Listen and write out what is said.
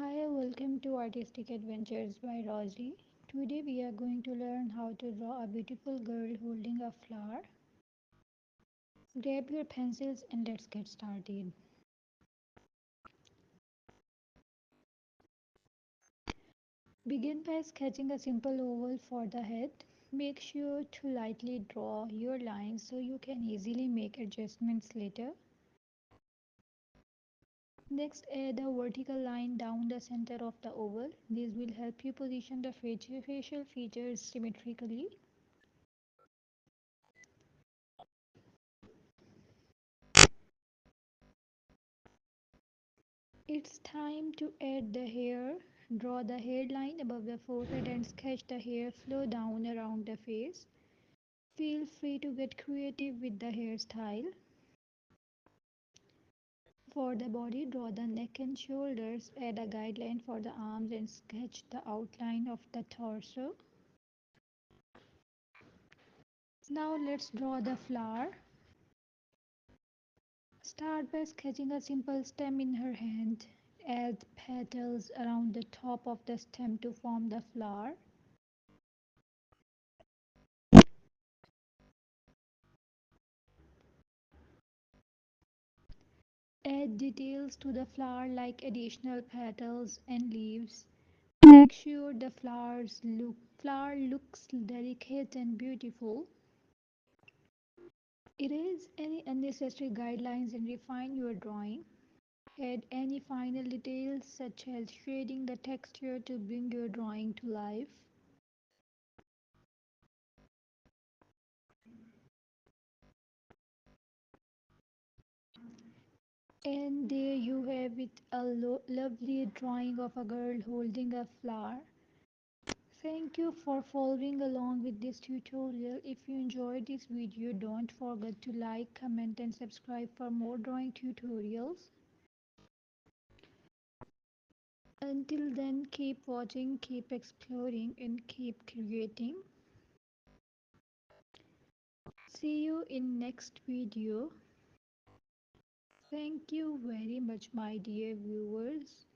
Hi, welcome to Artistic Adventures by Rosie. Today we are going to learn how to draw a beautiful girl holding a flower. Grab your pencils and let's get started. Begin by sketching a simple oval for the head. Make sure to lightly draw your lines so you can easily make adjustments later. Next, add a vertical line down the center of the oval. This will help you position the facial features symmetrically. It's time to add the hair. Draw the hairline above the forehead and sketch the hair flow down around the face. Feel free to get creative with the hairstyle. For the body, draw the neck and shoulders, add a guideline for the arms and sketch the outline of the torso. Now let's draw the flower. Start by sketching a simple stem in her hand. Add petals around the top of the stem to form the flower. Add details to the flower like additional petals and leaves. Make sure the flower looks delicate and beautiful. Erase any unnecessary guidelines and refine your drawing. Add any final details such as shading the texture to bring your drawing to life. And there you have it, a lovely drawing of a girl holding a flower. Thank you for following along with this tutorial. If you enjoyed this video, don't forget to like, comment and subscribe for more drawing tutorials. Until then, keep watching, keep exploring and keep creating. See you in next video. Thank you very much my dear viewers.